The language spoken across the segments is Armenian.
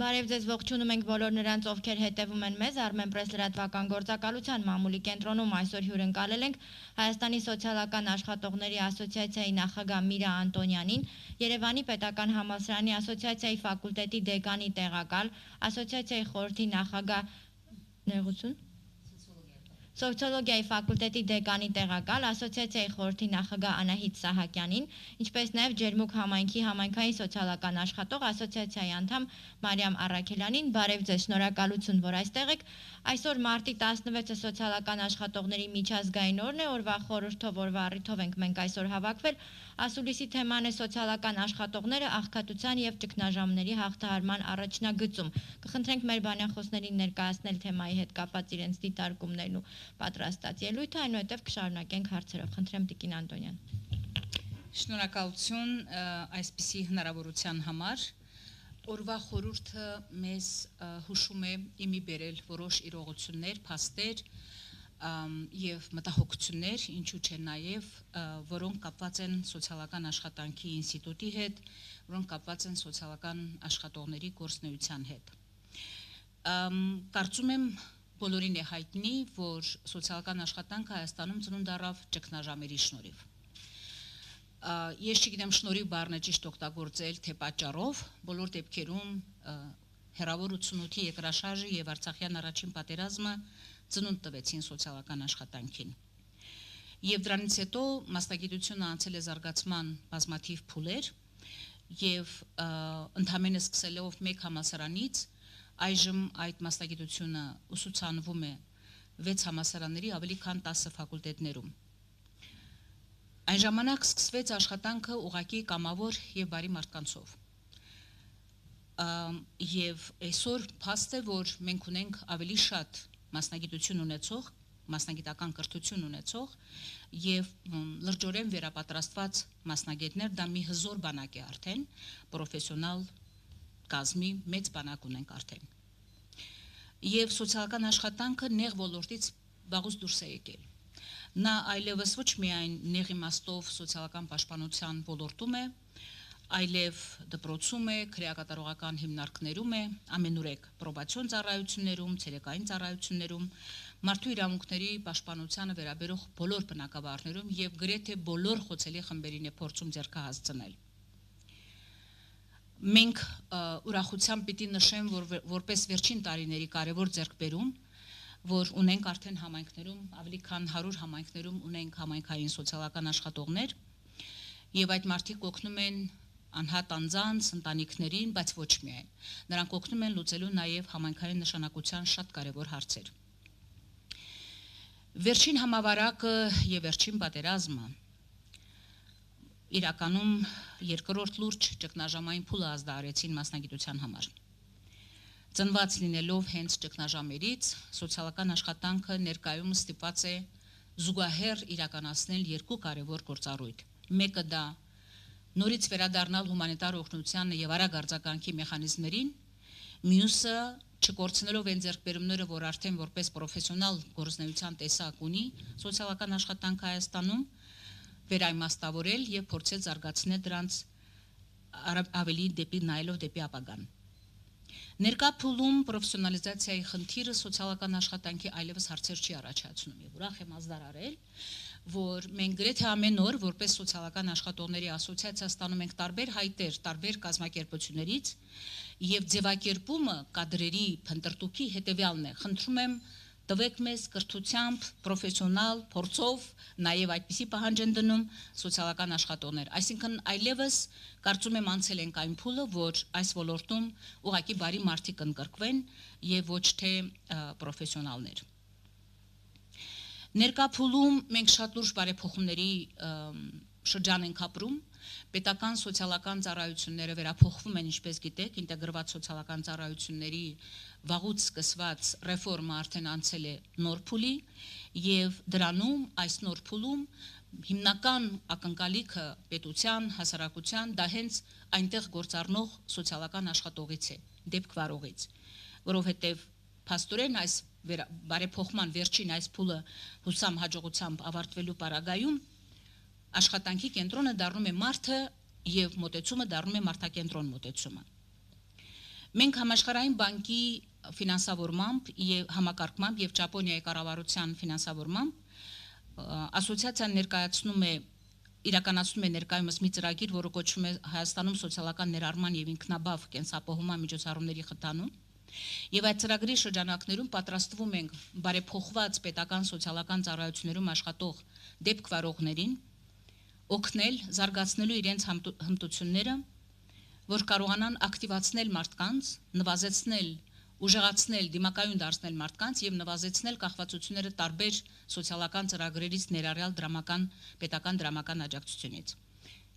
Բարև ձեզ, ողջունում ենք բոլոր նրանց, ովքեր հետևում են մեզ Armen Press լրատվական գործակալության մամուլի կենտրոնում այսօր հյուրընկալել ենք Հայաստանի սոցիալական աշխատողների ասոցիացիայի նախագահ Միրա Անտոնյանին, Երևանի պետական համալսարանի ասոցիացիայի ֆակուլտետի դեկանի տեղակալ, ասոցիացիայի խորհրդի նախագահ ներողություն Սոցիոլոգիայի ֆակուլտետի դեկանի տեղակալ, ասոցիացիայի խորհրդի նախագահ Անահիտ Սահակյանին, ինչպես նաև Ջերմուկ համայնքի համայնքային սոցիալական աշխատող ասոցիացիայի անդամ Մարիամ Առաքելյանին, բարև ձեզ, շնորհակալություն, որ այստեղ եք։ Այսօր մարտի 16-ը սոցիալական աշխատողների միջազգային օրն է, օրվա խորհրդով, օրվա առիթով ենք մենք այսօր հավաքվել։ Ասուլիսի թեման է սոցիալական աշխատողները աղքատության եւ ճգնաժամերի հաղթահարման առաջնագծում։ Կխնդրենք մեր բանախոսներին ներկայացնել թեմայի հետ կապված իրենց դիտարկումներն ու պատրաստած ելույթը, այնուհետև կշարունակենք հարցերով։ Խնդրեմ Տիկին Անտոնյան։ Շնորհակալություն այսպիսի հնարավորության համար։ Օրվա խորհուրդը մեզ հուշում է իմի բերել որոշ իրողություններ, փաստեր եւ մտահոգություններ, ինչու՞ չէ նաեւ, որոնք կապված են սոցիալական աշխատանքի ինստիտուտի հետ, որոնք կապված են սոցիալական աշխատողների գործունեության հետ։ Կարծում եմ բոլորին է հայտնի, որ սոցիալական աշխատանքը Հայաստանում ծնունդ առավ ճգնաժամերի շնորհիվ։ Ես չգիտեմ շնորհիվ բառն է ճիշտ օգտագործել, թե պատճառով, բոլոր դեպքերում հեռավոր 88-ի երկրաշարժը եւ Արցախյան առաջին պատերազմը ծնունդ տվեցին սոցիալական աշխատանքին։ Եվ դրանից հետո մասնագիտությունը անցել է զարգացման բազմաթիվ փուլեր եւ ընդհանրապես սկսելով մեկ համալսարանից այժմ այդ մասնագիտությունը ուսուցանվում է 6 համալսարանների ավելի քան 10 ֆակուլտետներում։ Այն ժամանակ սկսվեց աշխատանքը ուղղակի կամավոր եւ բարի մարդկանցով։ Եվ այսօր փաստ է, որ մենք ունենք ավելի շատ մասնագիտություն ունեցող, մասնագիտական կրթություն ունեցող եւ լրջորեն վերապատրաստված մասնագետներ, դա մի հզոր բանակ է արդեն, պրոֆեսիոնալ կազմի մեծ բանակ ունենք արդեն։ Եվ սոցիալական աշխատանքը նեղ ոլորտից վաղուց դուրս է եկել։ Նա այլևս ոչ միայն նեղ իմաստով սոցիալական պաշտպանության ոլորտում է, այլև դպրոցում է, քրեակատարողական հիմնարկներում է, ամենուրեք պրոբացիոն ծառայություններում, ցերեկային ծառայություններում, մարդու իրավունքների պաշտպանությանը վերաբերող բոլոր բնակավարներում եւ գրեթե բոլոր խոցելի խմբերին է փորձում ձեռքը հասցնել։ Մենք ուրախությամբ պիտի նշեմ, որ որպես վերջին տարիների կարևոր ձեռքբերում, որ ունենք արդեն համայնքներում, ավելի քան 100 համայնքներում ունենք համայնքային սոցիալական աշխատողներ եւ այդ մարդիկ օգնում են անհատ անձանց, ընտանիքներին, բայց ոչ միայն։ Նրանք օգնում են լուծելու նաեւ համայնքային նշանակության շատ կարևոր հարցեր։ Վերջին համավարակը եւ վերջին պատերազմը իրականում երկրորդ լուրջ ճգնաժամային փուլը ազդարարեցին մասնագիտության համար։ Ծնված լինելով հենց ճգնաժամերից, սոցիալական աշխատանքը ներկայումս ստիպված է զուգահեռ իրականացնել երկու կարևոր գործառույթ։ Մեկը դա նորից վերադառնալ հումանիտար օգնության եւ արագ արձագանքի մեխանիզմներին, մյուսը չկորցնելով այն ձեռքբերումները, որ արդեն որպես պրոֆեսիոնալ գործունեության տեսակ ունի սոցիալական աշխատանքը Հայաստանում, վերաիմաստավորել եւ փորձել զարգացնել դրանց ավելի դեպի նայելով դեպի ապագան։ Ներկա փուլում պրոֆեսիոնալիզացիայի խնդիրը սոցիալական աշխատանքի այլևս հարցեր չի առաջացնում եւ ուրախ եմ ազդարարել, որ մենք գրեթե ամեն օր որպես սոցիալական աշխատողների ասոցիացիա ստանում ենք տարբեր հայտեր, տարբեր կազմակերպություններից եւ ձևակերպումը կադրերի փնտրտուքի հետեւյալն է. խնդրում եմ տվեք մեզ կրթությամբ, պրոֆեսիոնալ, փորձով, նաև այդպիսի պահանջ են դնում սոցիալական աշխատողներ։ Այսինքն այլևս կարծում եմ անցել ենք այն փուլը, որ այս ոլորտում ուղղակի բարի մարդիկ ընդգրկվեն եւ ոչ թե պրոֆեսիոնալներ։ Ներկա փուլում մենք շատ լուրջ բարեփոխումների շրջան ենք ապրում, պետական սոցիալական ծառայությունները վերափոխվում են, ինչպես գիտեք, ինտեգրված սոցիալական ծառայությունների վաղուց սկսված ռեֆորմը արդեն անցել է նոր փուլի եւ դրանում այս նոր փուլում հիմնական ակնկալիքը պետության, հասարակության դա հենց այնտեղ գործառնող սոցիալական աշխատողից է, դեպք վարողից, որովհետեւ փաստորեն այս բարեփոխման վերջին այս փուլը հուսամ հաջողությամբ ավարտվելու պարագայում աշխատանքի կենտրոնը դառնում է մարդը եւ մոտեցումը դառնում է մարդակենտրոն մոտեցումը։ Մենք համաշխարհային բանկի ֆինանսավորմամբ եւ համակարգմամբ եւ Ճապոնիայի կառավարության ֆինանսավորմամբ ասոցիացիան իրականացնում է ներկայումս մի ծրագիր, որը կոչվում է Հայաստանում սոցիալական ներառման եւ ինքնաբավ կենսապահովման միջոցառումների խթանում։ Եվ այդ ծրագրի շրջանակներում պատրաստվում ենք բարեփոխված պետական սոցիալական ծառայություններում աշխատող դեպք վարողներին օգնել զարգացնելու իրենց հմտությունները, որ կարողանան ակտիվացնել մարդկանց, նվազեցնել, ուժեղացնել, դիմակայուն դարձնել մարդկանց եւ նվազեցնել կախվածությունները տարբեր սոցիալական ծրագրերից ներառյալ պետական դրամական աջակցությունից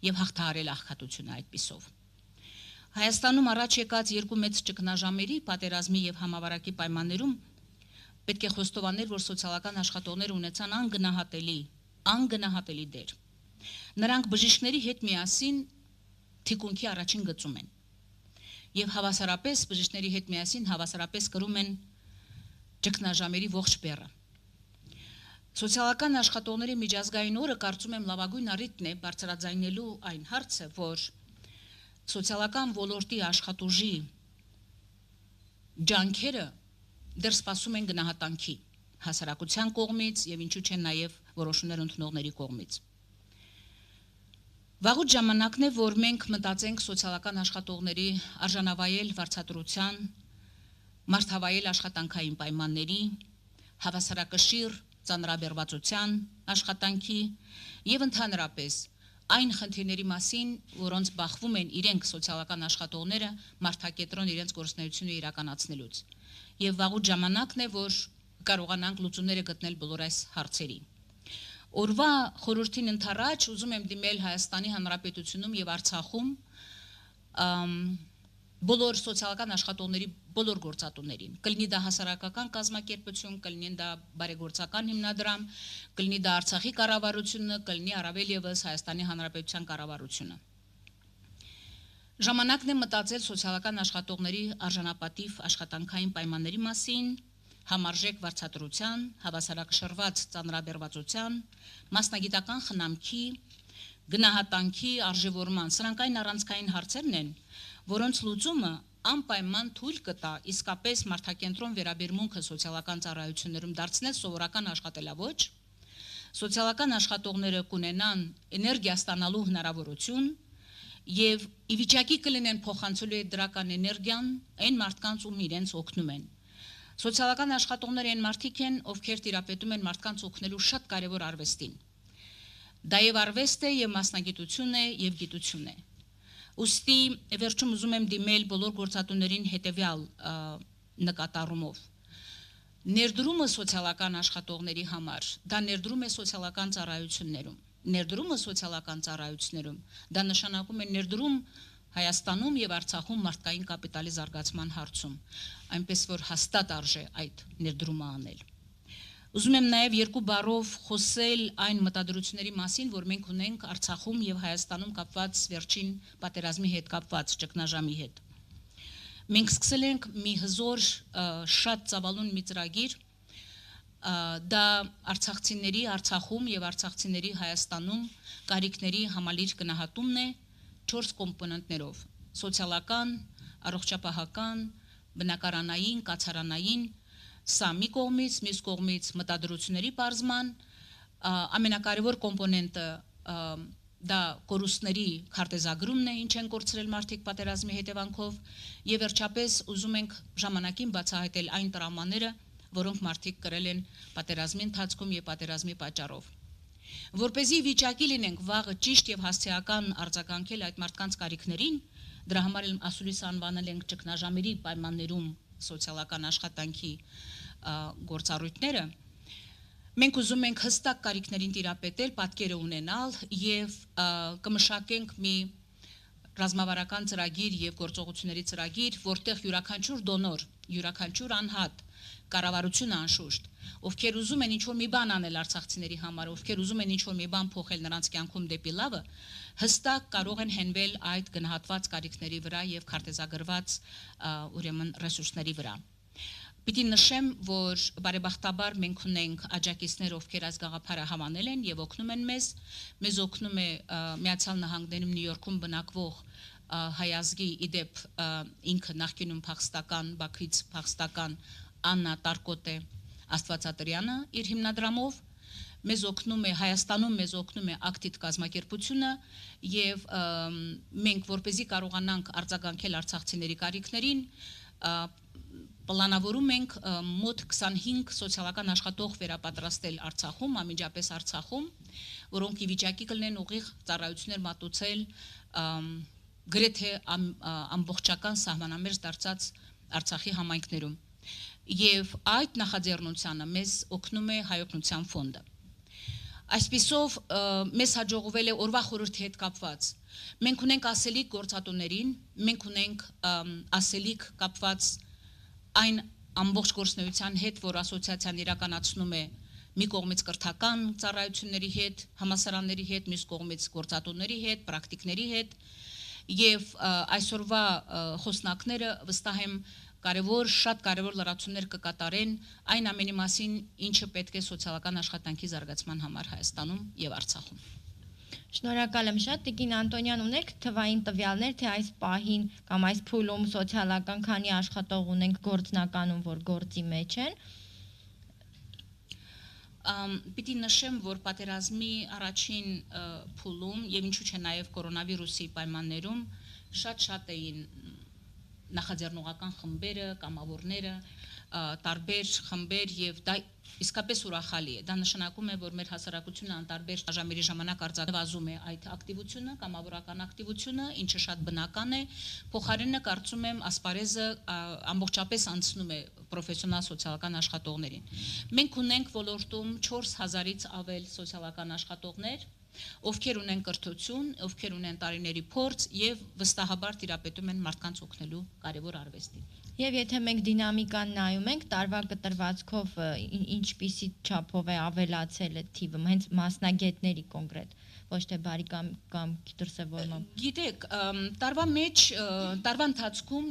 եւ հաղթահարել աղքատությունը այդպիսով։ Հայաստանում առաջ եկած երկու մեծ ճգնաժամերի, պատերազմի եւ համավարակի պայմաններում պետք է խոստովանել, որ սոցիալական աշխատողները ունեցան անգնահատելի դեր։ Նրանք բժիշկների հետ միասին թիկունքի առաջին գծում են։ Եվ հավասարապես բժիշկների հետ միասին հավասարապես կրում են ճգնաժամերի ողջ բեռը։ Սոցիալական աշխատողների միջազգային օրը կարծում եմ լավագույն առիթն է բարձրաձայնելու այն հարցը, որ սոցիալական ոլորտի աշխատուժի ջանքերը դեռ սպասում են գնահատանքի հասարակության կողմից եւ ինչու՞ չէ նաեւ որոշումներ ընդունողների կողմից։ Վաղուց ժամանակն է, որ մենք մտածենք սոցիալական աշխատողների արժանավայել վարձատրության, մարդավայել աշխատանքային պայմանների, հավասարակշիռ ծանրաբեռվածության աշխատանքի եւ ընդհանրապես այն խնդիրների մասին, որոնց բախվում են իրենք սոցիալական աշխատողները մարդակետրոն իրենց գործունեությունը իրականացնելուց։ Եվ վաղուց ժամանակն է, որ կարողանանք լուծումները գտնել բոլոր այս հարցերի։ Օրվա խորհրդին ընթരാճ ուզում եմ դիմել Հայաստանի Հանրապետությունում եւ Արցախում բոլոր սոցիալական աշխատողների բոլոր գործատուներին։ Կլինի դա հասարակական կազմակերպություն, կլինի դա բարեգործական հիմնադրամ, կլինի դա Արցախի կառավարությունը, կլինի առավել եւս Հայաստանի Հանրապետության կառավարությունը։ Ժամանակն է մտածել սոցիալական աշխատողների արժանապատիվ աշխատանքային պայմանների մասին, համարժեք վարձատրության, հավասարակշռված ծանրաբեռվածության, մասնագիտական խնամքի, գնահատանքի, արժևորման, սրանք այն առանցքային հարցերն են, որոնց լուծումը անպայման թույլ կտա իսկապես մարդակենտրոն վերաբերմունքը սոցիալական ծառայություններում դարձնել սովորական աշխատելավոճ, սոցիալական աշխատողները կունենան էներգիա ստանալու հնարավորություն եւ ի վիճակի կլինեն փոխանցելու այդ դրական էներգիան այն մարդկանց, ում իրենց օգնում են։ Սոցիալական աշխատողները այն մարդիկ են, ովքեր տիրապետում են մարդկանց օգնելու շատ կարևոր արվեստին։ Դա եւ արվեստ է, եւ մասնագիտություն է, եւ գիտություն է։ Ուստի վերջում ուզում եմ դիմել բոլոր գործատուներին հետեւյալ նկատառումով։ Ներդրումը սոցիալական աշխատողների համար, դա ներդրում է սոցիալական ծառայություններում։ Ներդրումը սոցիալական ծառայություններում, դա նշանակում է ներդրում Հայաստանում եւ Արցախում մարդկային կապիտալի զարգացման հարցում, այնպես որ հաստատ արժե այդ ներդրումը անել։ Ուզում եմ նաեւ երկու բառով խոսել այն մտադրությունների մասին, որ մենք ունենք Արցախում եւ Հայաստանում կապված վերջին պատերազմի հետ կապված ճգնաժամի հետ։ Մենք սկսել ենք մի հզոր շատ ծավալուն մի ծրագիր, դա արցախցիների Արցախում եւ արցախցիների Հայաստանում կարիքների համալիր գնահատումն է 4 կոմպոնենտներով՝ սոցիալական, առողջապահական, բնակարանային, կացարանային, սա մի կողմից, մյուս կողմից մտադրությունների պարզման, ամենակարևոր կոմպոնենտը դա կորուստների քարտեզագրումն է, ինչ են կորցրել մարդիկ պատերազմի հետևանքով, եւ վերջապես ուզում ենք ժամանակին բացահայտել այն տրավմաները, որոնք մարդիկ կրել են պատերազմի ընթացքում եւ պատերազմի պատճառով։ Որպեսզի վիճակի լինենք վաղը ճիշտ եւ հասցեական արձագանքել այդ մարդկանց կարիքներին, դրա համար էլ ասուլիս անվանել ենք ճգնաժամերի պայմաններում սոցիալական աշխատանքի գործառույթները, մենք ուզում ենք հստակ կարիքներին տիրապետել, պատկերը ունենալ եւ կմշակենք մի ռազմավարական ծրագիր եւ գործողությունների ծրագիր, որտեղ յուրաքանչյուր դոնոր, յուրաքանչյուր անհատ, կառավարությունը անշուշտ, ովքեր ուզում են ինչ-որ մի բան անել արցախցիների համար, ովքեր ուզում են ինչ-որ մի բան փոխել նրանց կյանքում դեպի լավը, հստակ կարող են հենվել այդ գնահատված կարիքների վրա եւ քարտեզագրված ուրեմն ռեսուրսների վրա։ Պիտի նշեմ, որ բարեբախտաբար մենք ունենք աջակիցներ, ովքեր այս գաղափարը հավանել են եւ օգնում են մեզ օգնում է Միացյալ Նահանգներում Նյու Յորքում բնակվող հայազգի իդեպ ինքը նախկինում փախստական, Բաքվից փախստական Աննա Տարկոտե Աստվածատրյանը իր հիմնադրամով մեզ օգնում է Հայաստանում մեզ օգնում է ակտիվ կազմակերպությունը եւ մենք որպեսզի կարողանանք արձագանքել արցախցիների կարիքներին պլանավորում ենք մոտ 25 սոցիալական աշխատող վերապատրաստել Արցախում, ամենջապես Արցախում, որոնք ի վիճակի կլինեն ուղիղ ծառայություններ մատուցել գրեթե ամբողջական սահմանամերձ դարձած Արցախի համայնքներում։ Եվ այդ նախաձեռնությանը մեզ օգնում է Հայօգնության ֆոնդը։ Այսպիսով մեզ հաջողվել է օրվա խորհրդի հետ կապված։ Մենք ունենք ասելիք գործատուներին, մենք ունենք ասելիք կապված այն ամբողջ գործունեության հետ, որ ասոցիացիան իրականացնում է մի կողմից կրթական ծառայությունների հետ, համալսարանների հետ, մյուս կողմից գործատուների հետ, պրակտիկների հետ, եւ այսօրվա խոսնակները վստահ եմ շատ կարևոր լրացումներ կկատարեն այն ամենի մասին, ինչը պետք է սոցիալական աշխատանքի զարգացման համար Հայաստանում եւ Արցախում։ Շնորհակալ եմ շատ, Տիկին Անտոնյան, ունեք թվային տվյալներ, թե այս պահին կամ այս փուլում սոցիալական քանի աշխատող ունենք գործնականում, որ գործի մեջ են։ Պիտի նշեմ, որ պատերազմի առաջին փուլում եւ ինչու՞ չէ նաեւ կորոնավիրուսի պայմաններում շատ էին նախաձեռնողական խմբերը, կամավորները, տարբեր խմբեր եւ դա իսկապես ուրախալի է։ Դա նշանակում է, որ մեր հասարակությունը անտարբեր ժամերի ժամանակ արձանագրում է այդ ակտիվությունը, կամավորական ակտիվությունը, ինչը շատ բնական է։ Փոխարենը կարծում եմ ասպարեզը ամբողջապես անցնում է պրոֆեսիոնալ սոցիալական աշխատողներին։ Մենք ունենք ոլորտում 4000-ից ավել սոցիալական աշխատողներ, ովքեր ունեն կրթություն, ովքեր ունեն տարիների փորձ եւ վստահաբար տիրապետում են մարդկանց օգնելու կարևոր արվեստին։ Եվ եթե մենք դինամիկան նայում ենք, տարվա կտրվածքով ինչպիսի չափով է ավելացել է թիվը, հենց մասնագետների կոնկրետ, ոչ թե բարի կամ դրսևորմամբ։ Գիտեք, տարվա ընթացքում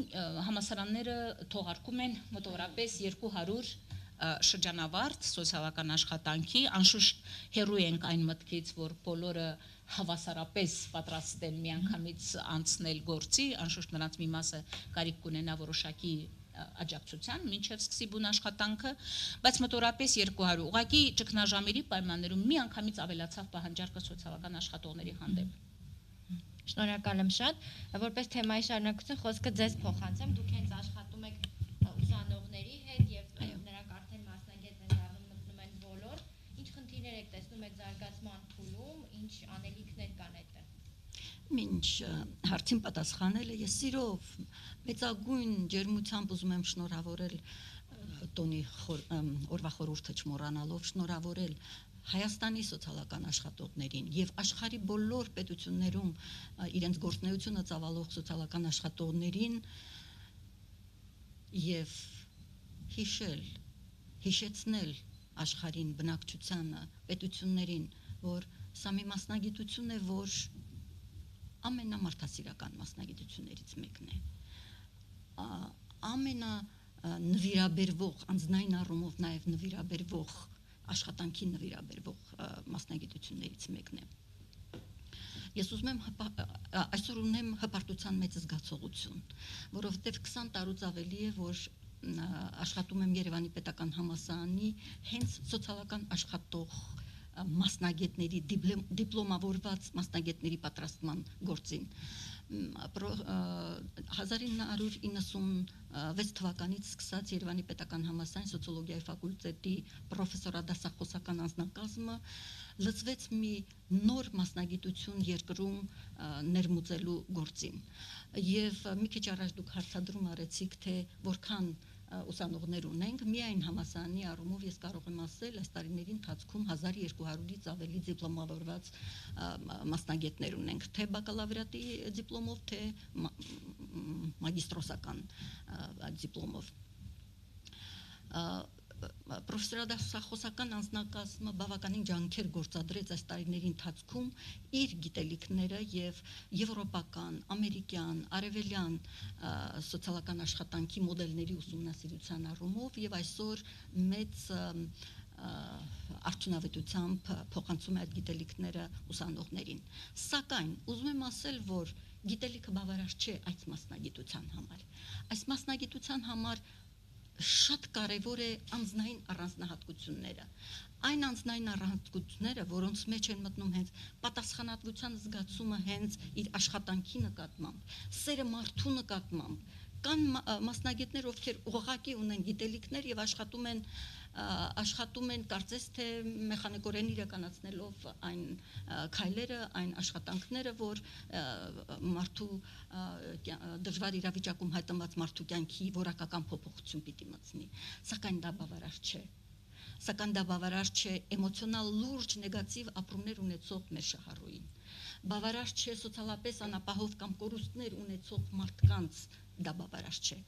համալսարանները թողարկում են մոտավորապես 200 շրջանավարտ սոցիալական աշխատանքի, անշուշտ հեռու ենք այն մտքից, որ բոլորը հավասարապես պատրաստ են միանգամից անցնել գործի, անշուշտ նրանց մի մասը կարիք կունենա որոշակի աջակցության, մինչև սկսի բուն աշխատանքը, բայց մոտավորապես 200, ուղղակի ճգնաժամերի պայմաններում միանգամից ավելացավ պահանջարկը սոցիալական աշխատողների հանդեպ։ Շնորհակալ եմ շատ, որպես թեմայի շարունակություն խոսքը ձեզ փոխանցեմ, դուք հենց աշխատում եք ուսանողների հետ եւ նրանք արդեն մասնագետ են դառնում, մտնում են ոլորտ, ինչ խնդիրներ եք տեսնում այդ զարգացման փուլում, ինչ անելիքներ կան այդտեղ։ Մինչ հարցին պատասխանելը ես սիրով մեծագույն ջերմությամբ ուզում եմ շնորհավորել տոնի օրվա խորհուրդը չմոռանալով շնորհավորել Հայաստանի սոցիալական աշխատողներին եւ աշխարհի բոլոր պետություններում իրենց գործունեությունը ծավալող սոցիալական աշխատողներին եւ հիշեցնել աշխարհին, բնակչությանը, պետություններին, որ սա մի մասնագիտություն է, որ ամենամարդասիրական մասնագիտություններից մեկն է, ամենանվիրաբերվող, անձնային առումով նաև նվիրաբերվող, աշխատանքին նվիրաբերվող մասնագիտություններից մեկն է։ Ես ուզում եմ այսօր ունեմ հպարտության մեծ զգացողություն, որովհետև 20 տարուց ավելի է, որ աշխատում եմ Երևանի պետական համալսարանի հենց սոցիալական աշխատող մասնագետների, դիպլոմավորված մասնագետների պատրաստման գործին։ 1996 թվականից սկսած Երևանի պետական համալսարանի սոցիոլոգիայի ֆակուլտետի պրոֆեսորադասախոսական անձնակազմը լծվեց մի նոր մասնագիտություն երկրում ներմուծելու գործին։ Եվ մի քիչ առաջ դուք հարցադրում արեցիք, թե որքան ուսանողներ ունենք, միայն համալսարանի առումով ես կարող եմ ասել, այս տարիների ընթացքում 1200-ից ավելի դիպլոմավորված մասնագետներ ունենք, թե բակալավրիատի դիպլոմով, թե մագիստրոսական դիպլոմով։ Պրոֆեսորադասախոսական անձնակազմը բավականին ջանքեր գործադրեց այս տարիների ընթացքում իր գիտելիքները եւ եվրոպական, ամերիկյան, արևելյան սոցիալական աշխատանքի մոդելների ուսումնասիրության առումով եւ այսօր մեծ արդյունավետությամբ փոխանցում է այդ գիտելիքները ուսանողներին։ Սակայն ուզում եմ ասել, որ գիտելիքը բավարար չէ այդ մասնագիտության համար։ Այս մասնագիտության համար շատ կարևոր է անձնային առանձնահատկությունները։ Այն անձնային առանձնահատկությունները, որոնց մեջ են մտնում հենց պատասխանատվության զգացումը հենց իր աշխատանքի նկատմամբ, սերը մարդու նկատմամբ, կան մասնագետներ, ովքեր ուղղակի ունեն գիտելիքներ եւ աշխատում են կարծես թե մեխանիկորեն իրականացնելով այն քայլերը, այն աշխատանքները, որ մարդու դժվար իրավիճակում հայտնված մարդու կյանքի որակական փոփոխություն պիտի մտցնի, սակայն դա բավարար չէ։ Սակայն դա բավարար չէ էմոցիոնալ լուրջ նեգատիվ ապրումներ ունեցող մեր շահառուին։ Բավարար չէ սոցիալապես անապահով կամ կորուստներ ունեցող մարդկանց, դա բավարար չէ։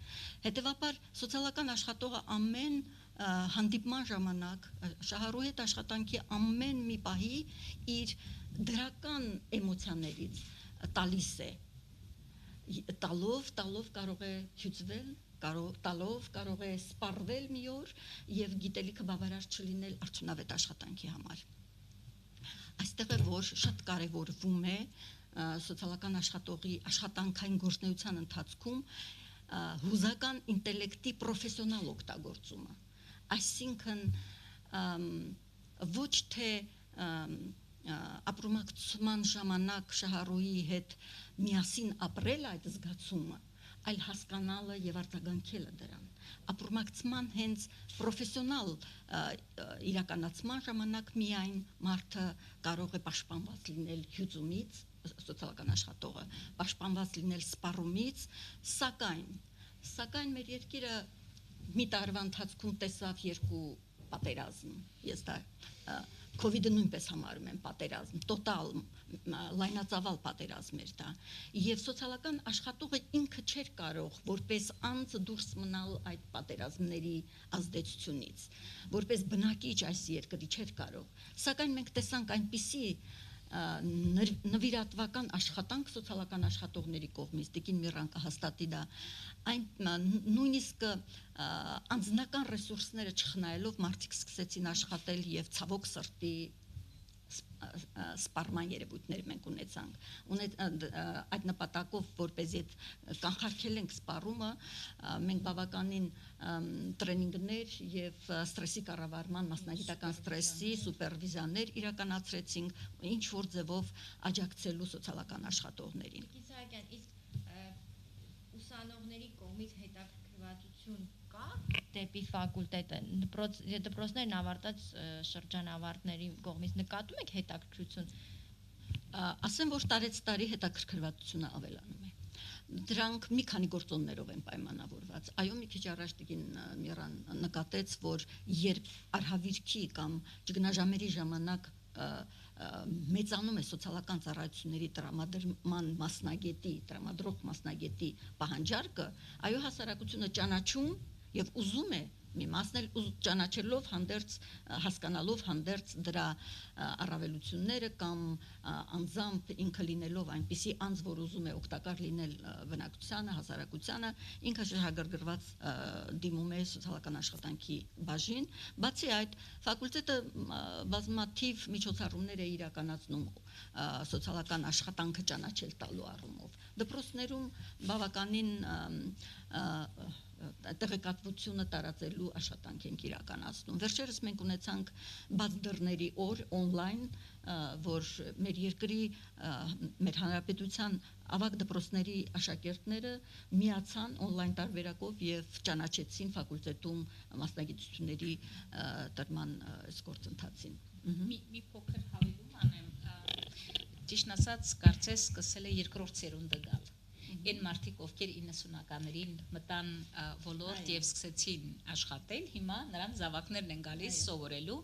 Հետևաբար սոցիալական աշխատողը ամեն հանդիպման ժամանակ շահառուի հետ աշխատանքի ամեն մի պահի իր դրական էմոցիաներից տալիս է, տալով կարող է հյուծվել, կարող է սպառվել մի օր եւ գիտելիքը բավարար չլինել արդյունավետ աշխատանքի համար։ Այստեղ է որ շատ կարևորվում է սոցիալական աշխատողի աշխատանքային գործունեության ընթացքում հուզական ինտելեկտի պրոֆեսիոնալ օգտագործումը, այսինքն ոչ թե ապրումակցման ժամանակ շահառուի հետ միասին ապրել այդ զգացումը, այլ հասկանալը եւ արձագանքելը դրան։ Ապրումակցման հենց պրոֆեսիոնալ իրականացման ժամանակ միայն մարդը կարող է պաշտպանված լինել հյուծումից, սոցիալական աշխատողը պաշտպանված լինել սպառումից, սակայն մեր երկիրը մի տարվա ընթացքում տեսավ երկու պատերազմ, ես դա COVID-ը նույնպես համարում եմ պատերազմ, տոտալ լայնածավալ պատերազմ էր դա, եւ սոցիալական աշխատողը ինքը չէր կարող որպես անձ դուրս մնալ այդ պատերազմների ազդեցությունից, որպես բնակիչ այս երկրի չէր կարող, սակայն մենք տեսանք այնպիսի նվիրատվական աշխատանք սոցիալական աշխատողների կողմից, Տիկին Միրան կհաստատի դա, այն նույնիսկ անձնական ռեսուրսները չխնայելով մարդիկ սկսեցին աշխատել եւ ցավոք սրտի սպառման երևույթներ մենք ունեցանք այդ նպատակով որպեսզի կանխարգել ենք սպառումը մենք բավականին տրեյնինգներ եւ ստրեսի կառավարման մասնագիտական ստրեսի սուպերվիզիաներ իրականացրեցինք ինչ որ ձևով աջակցելու սոցիալական աշխատողներին ուսանողների կողմից հետաքրքրվածություն կա դեպի ֆակուլտետը դպրոցներն ավարտած շրջանավարտների կողմից նկատում եք հետաքրքրություն ասեմ որ տարեց տարի հետաքրքրվածությունը ավելանում է դրանք մի քանի գործոններով են պայմանավորված այո մի քիչ առաջ Տիկին Միրան նկատեց որ երբ արհավիրքի կամ ճգնաժամերի ժամանակ մեծանում է սոցիալական ծառայությունների տրամադրման տրամադրող մասնագետի պահանջարկը, այո հասարակությունը ճանաչում եւ ուզում է մի մասն էլ ճանաչելով հանդերձ հասկանալով հանդերձ դրա առավելությունները կամ անձամբ ինքը լինելով այնպիսի անձ որ ուզում է օգտակար լինել բնակչությանը հասարակությանը ինքը շահագրգռված դիմում է սոցիալական աշխատանքի բաժին բացի այդ ֆակուլտետը բազմաթիվ միջոցառումներ է իրականացնում սոցիալական աշխատանքը ճանաչել տալու առումով դպրոցներում բավականին տեղեկատվությունը տարածելու աշխատանք ենք իրականացնում։ Վերջերս մենք ունեցանք բաց դռների օր on-line, որ մեր երկրի մեր հանրապետության ավագ դպրոցների աշակերտները միացան on-line տարբերակով եւ ճանաչեցին ֆակուլտետում մասնագիտությունների տրման գործընթացին։ Մի փոքր հավելում անեմ, ճիշտ ասած, կարծես սկսել է երկրորդ սերունդը գալ։ Այն մարդիկ, ովքեր 90-ականներին մտան ոլորտ եւ սկսեցին աշխատել, հիմա նրանց զավակներն են գալիս սովորելու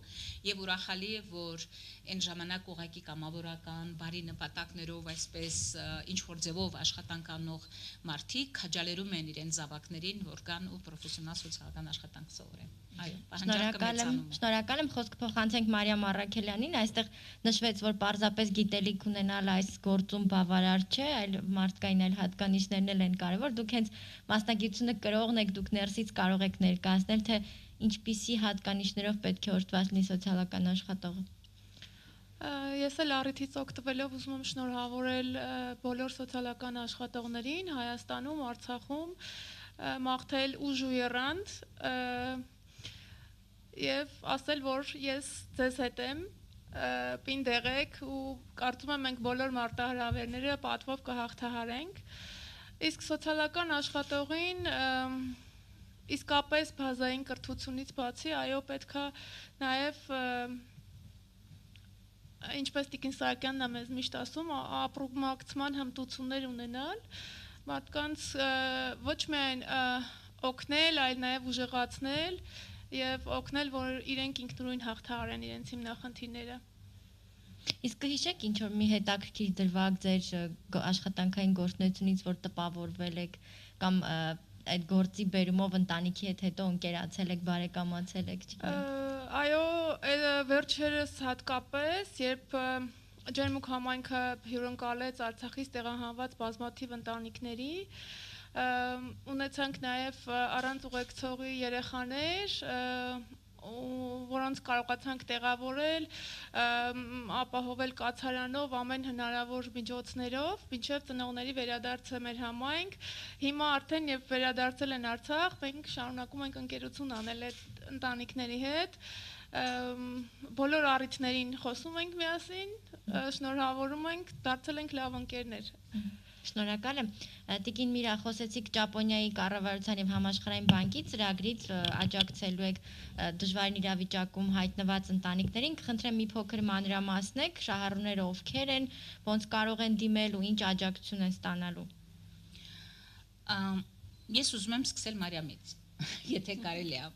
եւ ուրախալի է, որ այն ժամանակ ուղակի կամավորական, բարի նպատակներով այսպես ինչ որ ձևով աշխատանք անող մարդիկ քաջալերում են իրենց զավակներին, որ կան ու պրոֆեսիոնալ սոցիալական աշխատանք սովորեն։ Այո, շնորհակալ եմ, խոսքը փոխանցենք Մարիամ Առաքելյանին, այստեղ նշվեց, որ պարզապես գիտելիք ունենալ այս գործում բավարար չէ, այլ մարդկային այլ հատկանիշներն էլ են կարևոր, դուք հենց մասնագիտությունը կրողն եք, դուք ներսից կարող եք ներկայացնել, թե ինչպիսի հատկանիշներով պետք է օժտված լինի սոցիալական աշխատողը։ Ես էլ առիթից օգտվելով ուզում եմ շնորհավորել բոլոր սոցիալական աշխատողներին Հայաստանում, Արցախում, մաղթել ուժ ու եռանդ եւ ասել, որ ես ձեզ հետ եմ, պին դեղեք ու կարծում եմ մենք բոլոր մարտահրավերները պատվով կհաղթահարենք։ Իսկ սոցիալական աշխատողին իսկապես բազային կրթությունից բացի, այո, պետքա նաեւ ինչպես Տիկին Սահակյանն է մեզ միշտ ասում, ապրումակցման հմտություններ ունենալ, մարդկանց ոչ միայն օգնել, այլ նաև ուժեղացնել եւ օգնել, որ իրենք ինքնուրույն հաղթահարեն իրենց հիմնախնդիրները։ Իսկ կհիշեք ինչ որ մի հետաքրքիր դրվագ ձեր աշխատանքային գործունեությունից, որ տպավորվել եք կամ այդ գործի բերումով ընտանիքի հետ հետո ընկերացել եք, բարեկամացել եք, չգիտեմ։ Այո, վերջերս հատկապես, երբ Ջերմուկ համայնքը հյուրընկալեց Արցախից տեղահանված բազմաթիվ ընտանիքների, ունեցանք նաև առանց ուղեկցողի երեխաներ, որոնց կարողացանք տեղավորել, ապահովել կացարանով, ամեն հնարավոր միջոցներով, մինչև ծնողների վերադարձը մեր համայնք։ Հիմա արդեն երբ վերադարձել են Արցախ, մենք շարունակում ենք ընկերություն անել այդ ընտանիքների հետ, բոլոր առիթներին խոսում ենք միասին, շնորհավորում ենք, դարձել ենք լավ ընկերներ։ Շնորհակալ եմ։ Տիկին Միրա, խոսեցիք Ճապոնիայի կառավարության եւ համաշխարհային բանկի ծրագրից, աջակցելու եք դժվարին իրավիճակում հայտնված ընտանիքներին։ Կխնդրեմ մի փոքր մանրամասնեք, շահառուները ովքեր են, ոնց կարող են դիմել ու ինչ աջակցություն են ստանալու։ Ես ուզում եմ սկսել Մարիամից, եթե կարելի է։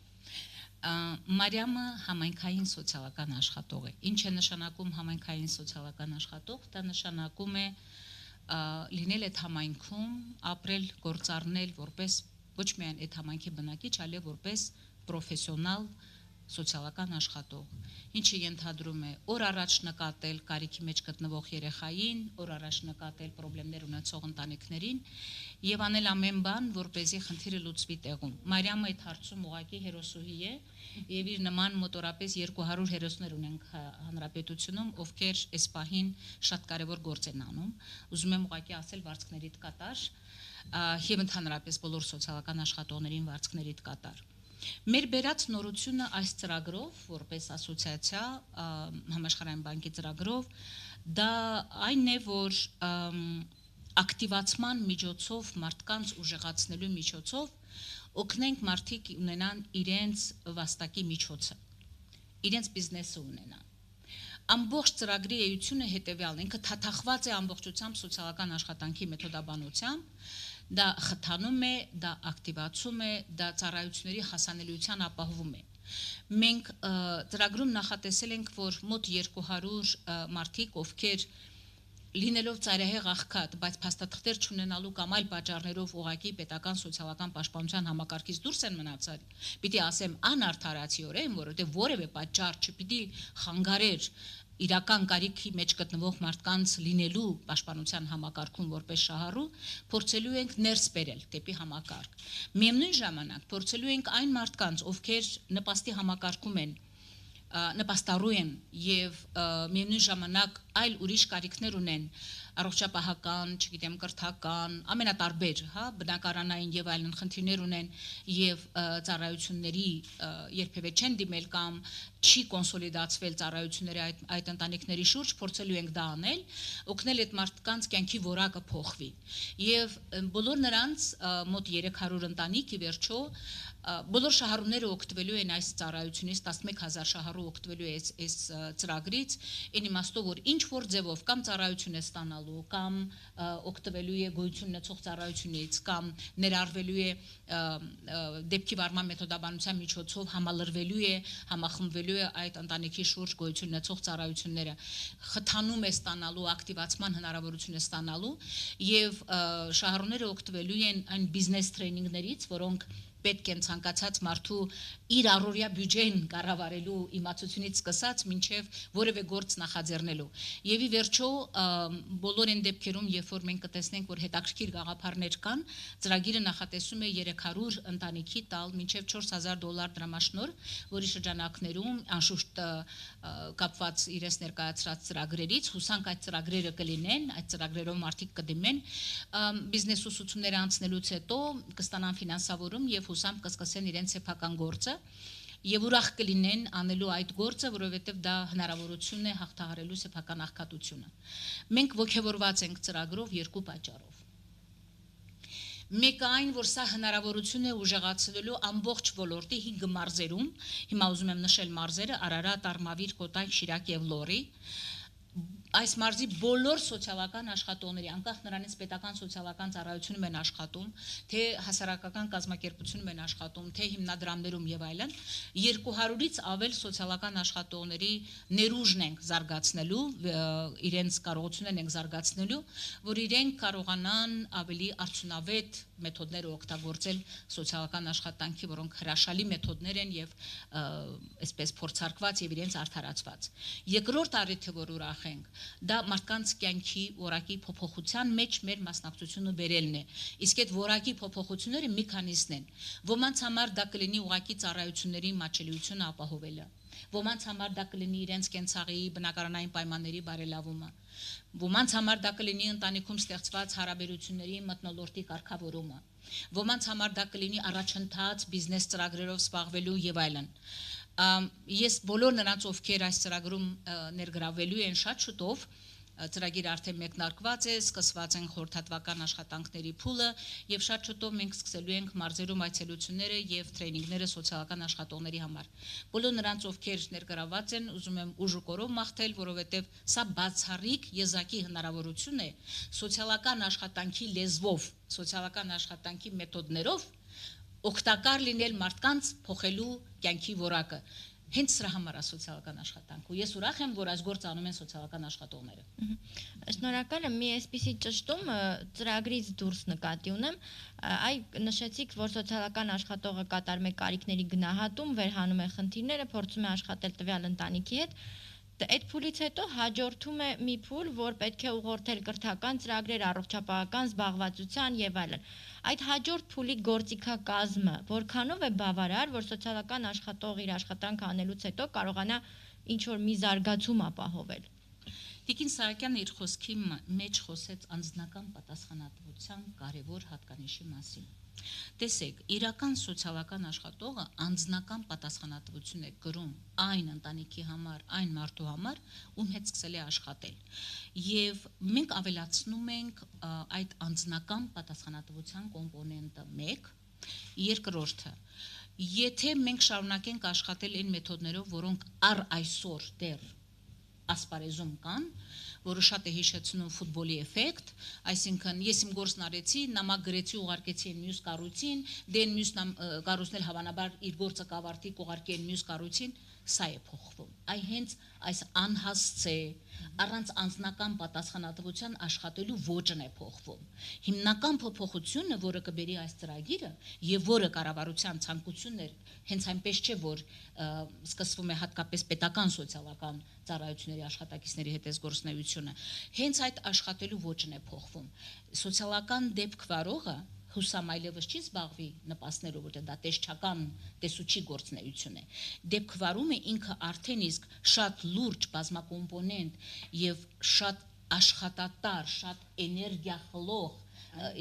Մարիամը համայնքային սոցիալական աշխատող է։ Ինչ է նշանակում համայնքային սոցիալական աշխատող, դա նշանակում է լինել այդ համայնքում, ապրել, գործառնել որպես ոչ միայն այդ համայնքի բնակիչ, այլև որպես պրոֆեսիոնալ սոցիալական աշխատող, ինչը ենթադրում է օր առաջ նկատել կարիքի մեջ գտնվող երեխային, օր առաջ նկատել խնդիրներ ունեցող ընտանիքներին եւ անել ամեն բան, որպեսզի խնդիրը լուծվի տեղում։ Մարիամը այդ հարցում ուղղակի հերոսուհի է եւ իր նման մոտորապես 200 հերոսներ ունենք հանրապետությունում, ովքեր այս պահին շատ կարեւոր գործ են անում։ Ուզում եմ ուղղակի ասել վարձքներիդ կատար եւ ընդհանրապես բոլոր սոցիալական աշխատողներին վարձքներիդ կատար։ Մեր բերած նորությունը այս ծրագրով, որպես ասոցիացիա համաշխարհային բանկի ծրագրով, դա այն է, որ ակտիվացման միջոցով, մարդկանց ուժեղացնելու միջոցով օգնենք մարդիկ ունենան իրենց վաստակի միջոցը, իրենց բիզնեսը ունենան։ Ամբողջ ծրագրի էությունը հետևյալն է, ինքը թաթախված է ամբողջությամբ սոցիալական աշխատանքի մեթոդաբանությամբ, դա խթանում է, դա ակտիվացում է, դա ծառայությունների հասանելիության ապահովում է։ Մենք ծրագրում նախատեսել ենք, որ մոտ 200 մարդիկ, ովքեր լինելով ծայրահեղ աղքատ, բայց փաստաթղթեր չունենալու կամ այլ պատճառներով ուղղակի պետական սոցիալական պաշտպանության համակարգից դուրս են մնացել, պիտի ասեմ անարդարացիորեն, որովհետև որևէ պատճառ չպիտի խանգարեր իրական կարիքի մեջ գտնվող մարդկանց լինելու պաշտպանության համակարգում որպես շահառու, փորձելու ենք ներս բերել դեպի համակարգ։ Միևնույն ժամանակ փորձելու ենք այն մարդկանց, ովքեր նպաստի համակարգում են, նպաստառու են եւ միևնույն ժամանակ այլ ուրիշ կարիքներ ունեն, առողջապահական, չգիտեմ, կրթական, ամենատարբեր, բնակարանային եւ այլն խնդիրներ ունեն եւ ծառայությունների երբևէ չեն դիմել կամ չի կոնսոլիդացվել ծառայությունների այդ ընտանիքների շուրջ, փորձելու ենք դա անել, օգնել այդ մարդկանց կյանքի որակը փոխվի։ Եվ բոլոր նրանց մոտ 300 ընտանիք ի վերջո բոլոր շահառուները օգտվելու են այս ծառայությունից, 11000 շահառու օգտվելու է այս ծրագրից, այն իմաստով, որ ինչ որ ձևով կամ ծառայություն է ստանալու, կամ օգտվելու է գոյություն ունեցող ծառայությունից, կամ ներառվելու է դեպքի վարման մեթոդաբանության միջոցով համալրվելու է, համախմբվելու է այդ ընտանիքի շուրջ գոյություն ունեցող ծառայությունները, խթանում է ստանալու, ակտիվացման հնարավորություն է ստանալու եւ շահառուները օգտվելու են այն բիզնես տրեյնինգներից, որոնք պետք են ցանկացած մարդու իր առօրյա բյուջեն կառավարելու իմացությունից սկսած մինչև որևէ գործ նախաձեռնելու։ Եվ ի վերջո բոլոր այն դեպքերում, երբ որ մենք կտեսնենք, որ հետաքրքիր գաղափարներ կան, ծրագիրը նախատեսում է 300 ընտանիքի տալ մինչև $4000 դրամաշնոր, որի շրջանակներում անշուշտ կապված իրենց ներկայացրած ծրագրերից, հուսանք այդ ծրագրերը կլինեն, այդ ծրագրերով մարդիկ կդիմեն, բիզնես ուսուցումներ անցնելուց հետո կստանան ֆինանսավորում եւ հուսամ կսկսեն իրենց սեփական գործը եւ ուրախ կլինեն անելու այդ գործը, որովհետեւ դա հնարավորություն է հաղթահարելու սեփական աղքատությունը։ Մենք ողջավորված ենք ծրագրով երկու պատճառով։ Մեկը այն, որ սա հնարավորություն է ուժեղացնելու ամբողջ ոլորտի 5 մարզերում, հիմա ուզում եմ նշել մարզերը՝ Արարատ, Արմավիր, Կոտայք, Շիրակ եւ Լոռի, այս մարզի բոլոր սոցիալական աշխատողների, անկախ նրանից պետական սոցիալական ծառայությունում են աշխատում, թե հասարակական կազմակերպությունում են աշխատում, թե հիմնադրամներում եւ այլն, 200-ից ավել սոցիալական աշխատողների ներուժն ենք զարգացնելու, իրենց կարողությունն ենք զարգացնելու, որ իրենք կարողանան ավելի արդյունավետ մեթոդներ օգտագործել սոցիալական աշխատանքի, որոնք հրաշալի մեթոդներ են եւ այսպես փորձարկված եւ իրենց արդարացված։ Երկրորդ առիթը, որ ուրախ ենք, դա մարդկանց կյանքի որակի փոփոխության մեջ մեր մասնակցությունը բերելն է։ Իսկ այդ որակի փոփոխությունները մի քանիսն են։ Ոմանց համար դա կլինի ուղղակի ծառայությունների մատչելիությունը ապահովելը։ Ոմանց համար դա կլինի իրենց կենցաղի բնակարանային պայմանների բարելավումը։ Ոմանց համար դա կլինի ընտանիքում ստեղծված հարաբերությունների մթնոլորտի կարգավորումը։ Ոմանց համար դա կլինի առաջընթաց բիզնես ծրագրերով զբաղվելու եւ այլն։ Ես բոլոր նրանց, ովքեր այս ծրագրում ներգրավվելու են շատ շուտով, ծրագիրը արդեն մեկնարկված է, սկսված են խորհրդատվական աշխատանքների փուլը եւ շատ շուտով մենք սկսելու ենք մարզերում այցելությունները եւ տրեյնինգները սոցիալական աշխատողների համար։ Բոլոր նրանց, ովքեր ներգրավված են, ուզում եմ ուժուկորով մաղթել, որովհետեւ սա բացառիկ եզակի հնարավորություն է սոցիալական աշխատանքի լեզվով, սոցիալական աշխատանքի մեթոդներով օգտակար լինել մարդկանց փոխելու կյանքի որակը։ Հենց սրա համար է սոցիալական աշխատանք ու ես ուրախ եմ, որ այս գործը անում են սոցիալական աշխատողները։ Շնորհակալ եմ, մի այսպիսի ճշտում ծրագրից դուրս նկատի ունեմ, այ նշեցիք, որ սոցիալական աշխատողը կատարում է կարիքների գնահատում, վերհանում է խնդիրները, փորձում է աշխատել տվյալ ընտանիքի հետ։ Այդ փուլից հետո հաջորդում է մի փուլ, որ պետք է ուղղորդել կրթական ծրագրեր, առողջապահական զբաղվածության եւ այլն։ Այդ հաջորդ փուլի գործիքակազմը որքանով է բավարար, որ սոցիալական աշխատող իր աշխատանքը անելուց հետո կարողանա ինչ որ մի զարգացում ապահովել։ Տիկին Սահակյանը իր խոսքի մեջ խոսեց անձնական պատասխանատվության կարևոր հատկանիշի մասին։ Տեսեք, իրական սոցիալական աշխատողը անձնական պատասխանատվություն է կրում այն ընտանիքի համար, այն մարդու համար, ում հետ սկսել է աշխատել։ Եվ մենք ավելացնում ենք այդ անձնական պատասխանատվության կոմպոնենտը 1, երկրորդը, եթե մենք շարունակենք աշխատել այն մեթոդներով, որոնք առ այսօր դեռ ասպարեզում կան, որը շատ է հիշեցնում ֆուտբոլի էֆեկտ, այսինքն ես իմ գործն արեցի, նամակ գրեցի, ուղարկեցի այն մյուս կառույցին, դե այն մյուս կառույցն էլ հավանաբար իր գործը կավարտի, կուղարկի այն մյուս կառույցին, սա է փոխվում։ Այ հենց այս անհասցե, առանց անձնական պատասխանատվության աշխատելու ոճն է փոխվում։ Հիմնական փոփոխությունը, որը կբերի այս ծրագիրը եւ որը կառավարության ցանկությունն էր, հենց այնպես չէ, որ սկսվում է հատկապես պետական սոցիալական ծառայությունների աշխատակիցների հետ այս գործունեությունը, հենց այդ աշխատելու ոճն է փոխվում։ Սոցիալական դեպք վարողը հուսամ այլևս չի զբաղվի նպաստներով, որտեղ դա տեսչական տեսուչի գործունեություն է։ Դեպք վարումը ինքը արդեն իսկ շատ լուրջ բազմակոմպոնենտ եւ շատ աշխատատար, շատ էներգիա խլող,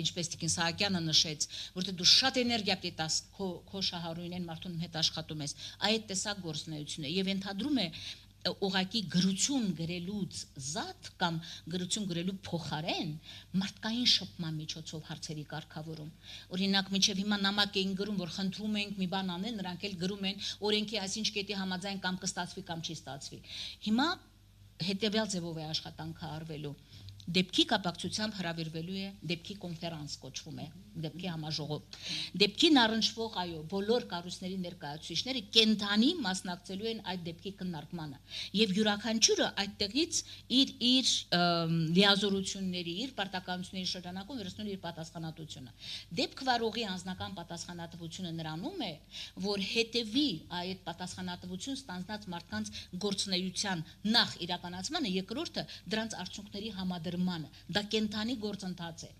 ինչպես Տիկին Սահակյանը նշեց, որտեղ դու շատ էներգիա պետք է քո շահառուհին մարդուն հետ աշխատում ես, այդ տեսակ գործունեություն է եւ ընդհանրում է ուղղակի գրություն գրելուց զատ կամ գրություն գրելու փոխարեն մարդկային շփման միջոցով հարցերի կարգավորում։ Օրինակ, մինչև հիմա նամակ էին գրում, որ խնդրում ենք մի բան անել, նրանք էլ գրում են օրենքի այսինչ կետի համաձայն կամ կստացվի կամ չի ստացվի։ Հիմա հետեւյալ ձևով է աշխատանքը արվելու։ դեպքի կապակցությամբ հրավիրվելու է դեպքի կոնֆերանս կոչվում է, դեպքի համաժողով։ Դեպքին առնչվող այո, բոլոր կառույցների ներկայացուցիչները կենթանի մասնակցելու են այդ դեպքի քննարկմանը եւ յուրաքանչյուրը այդտեղից իր լիազորությունների, իր պարտականությունների շրջանակում վերցնում իր պատասխանատվությունը։ Դեպք վարողի անձնական պատասխանատվությունը նրանում է, որ հետևի այդ պատասխանատվություն ստանձնած մարդկանց գործունեության նախ իրականացմանը, երկրորդը դրանց արդյունքների համադրմանը։ Դա կենթանի գործընթաց է։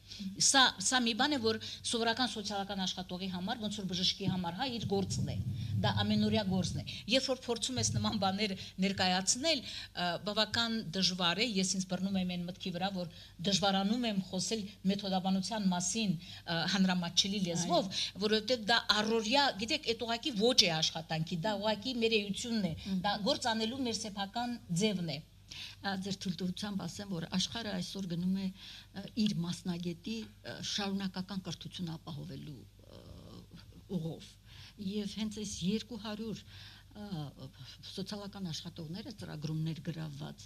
Սա մի բան է, որ սովորական սոցիալական աշխատողի համար, ոնց որ բժշկի համար, հա, իր գործն է։ Դա ամենօրյա գործն է։ Երբ որ փորձում ես նման բաներ ներկայացնել, բավական դժվար է, ես ինձ բռնում եմ այն մտքի վրա, որ դժվարանում եմ խոսել մեթոդաբանության մասին հանրամատչելի լեզվով, որովհետև դա առօրյա, գիտեք, այդ ուղղակի ոչ է աշխատանքի, դա ուղղակի մեր էությունն է, դա գործ անելու մեր սեփական ձևն է։ Ձեր թույլտվությամբ ասեմ, որ աշխարհը այսօր գնում է իր մասնագետի շարունակական կրթություն ապահովելու ուղով եւ հենց այս 200 սոցիալական աշխատողները ծրագրումներ գրաված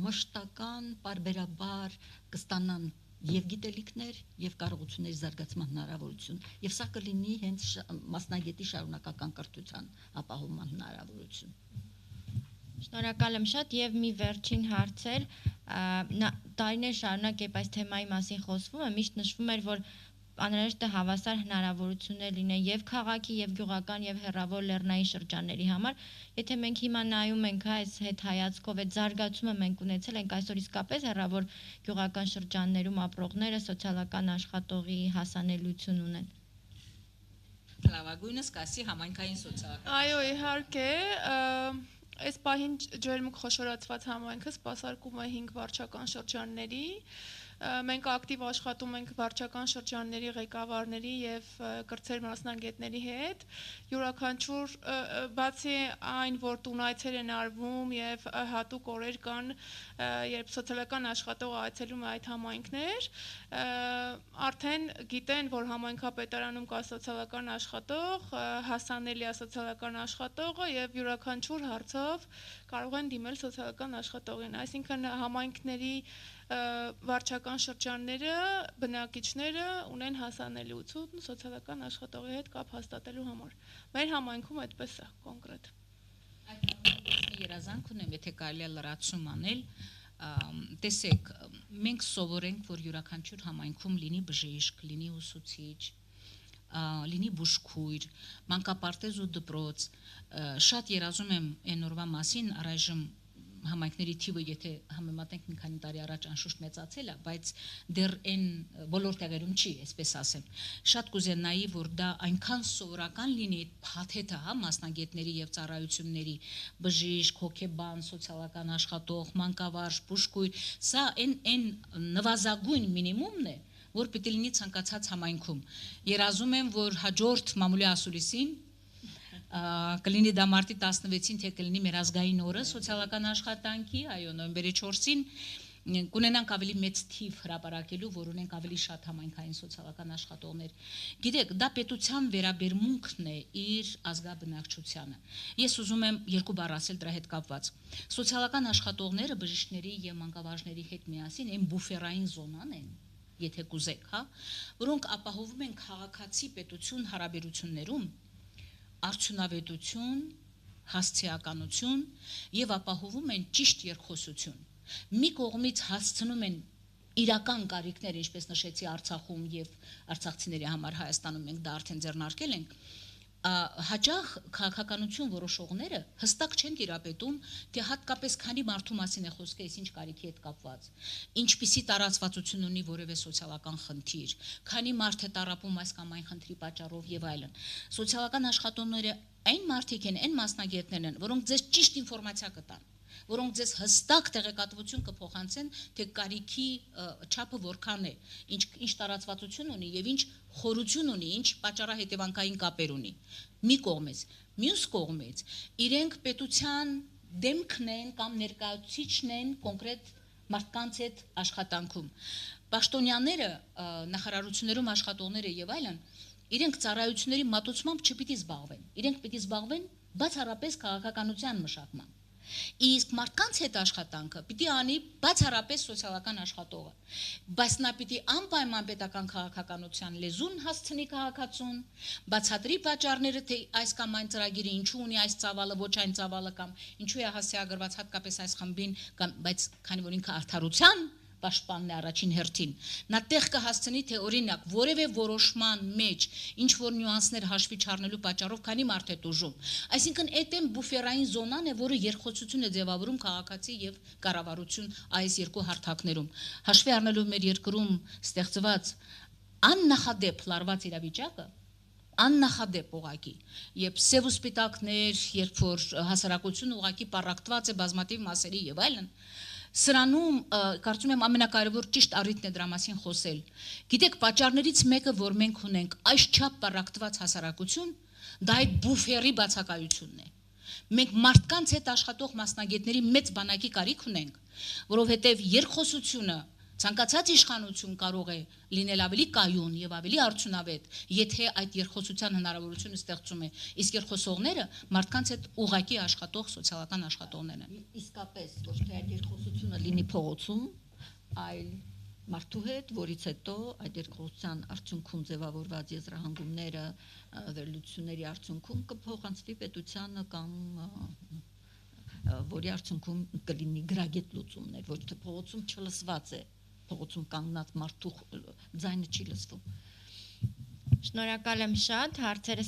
մշտական պարբերաբար կստանան եւ գիտելիքներ եւ կարողությունների զարգացման հնարավորություն եւ սա կլինի հենց մասնագետի շարունակական կրթության ապահովման հնարավորություն։ Շնորհակալ եմ շատ եւ մի վերջին հարց էր, տարիներ շարունակ երբ այս թեմայի մասին խոսվում է, միշտ նշվում էր, որ անհրաժեշտ է հավասար հնարավորություններ լինեն եւ քաղաքի եւ գյուղական եւ հեռավոր լեռնային շրջանների համար, եթե մենք հիմա նայում ենք այս հետ հայացքով այդ զարգացումը մենք ունեցել ենք այսօր իսկապես հեռավոր գյուղական շրջաններում ապրողները սոցիալական աշխատողի հասանելիություն ունեն։ Լավագույնս կասի համայնքային սոցիալական։ Այո, իհարկե, այս պահին ջերմուկ խոշորացված համայնքը սպասարկում է 5 վարչական շրջանների։ Մենք ակտիվ աշխատում ենք վարչական շրջանների ղեկավարների եւ կրտսեր մասնագետների հետ։ Յուրաքանչյուր բացի այն, որ տունայցեր են արվում եւ հատուկ օրեր կան, երբ սոցիալական աշխատողը այցելում է այդ համայնքներ, արդեն գիտեն, որ համայնքապետարանում կա սոցիալական աշխատող, հասանելի է սոցիալական աշխատողը եւ յուրաքանչյուր հարցով կարող են դիմել սոցիալական աշխատողին։ Այսինքն համայնքների վարչական շրջանները, բնակիչները ունեն հասանելիություն սոցիալական աշխատողի հետ կապ հաստատելու համար։ Մեր համայնքում այդպես է կոնկրետ։ Այդ երազանք ունեմ, եթե կարելի է լրացում անել, տեսեք, մենք սովորենք, որ յուրաքանչյուր համայնքում լինի բժիշկ, լինի ուսուցիչ, լինի բուժքույր, մանկապարտեզ ու դպրոց, շատ երազում եմ այն օրվա մասին, առայժմ համայնքների թիվը, եթե համեմատենք մի քանի տարի առաջ անշուշտ մեծացել է, բայց դեռ այն բոլոր տեղերում չի, այսպես ասեմ։ Շատ կուզենայի, որ դա այնքան սովորական լինի այդ փաթեթը, հա, մասնագետների եւ ծառայությունների, բժիշկ, հոգեբան, սոցիալական աշխատող, մանկավարժ, բուժքույր, սա այն նվազագույն մինիմումն է, որ պիտի լինի ցանկացած համայնքում։ Երազում եմ, որ հաջորդ մամուլի ասուլիսին կլինի դա մարտի 16-ին, թե կլինի մեր ազգային օրը սոցիալական աշխատանքի, այո, նոյեմբերի 4-ին կունենանք ավելի մեծ թիվ հրապարակելու, որ ունենք ավելի շատ համայնքային սոցիալական աշխատողներ։ Գիտեք, դա պետության վերաբերմունքն է իր ազգաբնակչությանը։ Ես ուզում եմ երկու բառ ասել դրա հետ կապված։ Սոցիալական աշխատողները բժիշկների եւ մանկավարժների հետ միասին այն բուֆերային զոնան են, եթե կուզեք, հա, որոնք ապահովում են քաղաքացի պետություն հարաբերություններում արդյունավետություն, հասցեականություն եւ ապահովում են ճիշտ երկխոսություն։ Մի կողմից հասցնում են իրական կարիքներ, ինչպես նշեցի Արցախում եւ արցախցիների համար Հայաստանում մենք դա արդեն ձեռնարկել ենք, հաճախ քաղաքականություն որոշողները հստակ չեն տիրապետում, թե հատկապես քանի մարդու մասին է խոսքը, այս ինչ կարիքի հետ կապված, ինչպիսի տարածվածություն ունի որևէ սոցիալական խնդիր, քանի մարդ է տառապում այս կամ այն խնդրի պատճառով եւ այլն։ Սոցիալական աշխատողները այն մարդիկ են, այն մասնագետներն են, որոնք ձեզ ճիշտ ինֆորմացիա կտան, որոնք ձեզ հստակ տեղեկատվություն կփոխանցեն, թե կարիքի չափը որքան է, ինչ տարածվածություն ունի եւ ինչ խորություն ունի, ինչ պատճառահետևանքային կապեր ունի։ Մի կողմից, մյուս կողմից, իրենք պետության դեմքն են կամ ներկայացուցիչն են կոնկրետ մարդկանց հետ աշխատանքում։ Պաշտոնյաները, նախարարություններում աշխատողները եւ այլն, իրենք ծառայությունների մատուցմամբ չպիտի զբաղվեն։ Իրենք պիտի զբաղվեն բացառապես քաղաքականության մշակմամբ։ Իսկ մարդկանց հետ աշխատանքը պիտի անի բացառապես սոցիալական աշխատողը, բայց նա պիտի անպայման պետական քաղաքականության լեզուն հասցնի քաղաքացուն, բացատրի պատճառները, թե այս կամ այն ծրագիրը ինչու ունի այս ծավալը, ոչ այն ծավալը կամ ինչու է հասցեագրված հատկապես այս խմբին, բայց քանի որ ինքը արդարության պաշտպանն է առաջին հերթին, նա տեղ կհասցնի, թե օրինակ որևէ որոշման մեջ ինչ որ նյուանսներ հաշվի չառնելու պատճառով քանի մարդ է տուժում։ Այսինքն այդ այն բուֆերային զոնան է, որը երկխոսություն է ձևավորում քաղաքացի եւ կառավարություն այս երկու հարթակներում։ Հաշվի առնելով մեր երկրում ստեղծված աննախադեպ լարված իրավիճակը, աննախադեպ ուղակի, եւ սև ու սպիտակներ, երբ որ հասարակությունը ուղակի պառակտված է բազմաթիվ մասերի եւ այլն, սրանում կարծում եմ ամենակարևոր ճիշտ առիթն է դրա մասին խոսել։ Գիտեք, պատճառներից մեկը, որ մենք ունենք այսչափ պառակտված հասարակություն, դա այդ բուֆերի բացակայությունն է։ Մենք մարդկանց հետ աշխատող մասնագետների մեծ բանակի կարիք ունենք, որովհետև երկխոսությունը ցանկացած իշխանություն կարող է լինել ավելի կայուն եւ ավելի արդյունավետ, եթե այդ երկխոսության հնարավորությունը ստեղծում է։ Իսկ երկխոսողները մարդկանց հետ ուղակի աշխատող սոցիալական աշխատողներն են։ Իսկապես, ոչ թե այդ երկխոսությունը լինի փողոցում, այլ մարդու հետ, որից հետո այդ երկխոսության արդյունքում ձևավորված եզրահանգումները, վերլուծությունների արդյունքում կփոխանցվի պետությանը կամ որի արդյունքում կլինի գրագետ լուծումներ, ոչ թե փողոցում չլսված է, փողոցում կանգնած մարդու ձայնը չի լսվում։ Շնորհակալ եմ շատ, հարցերս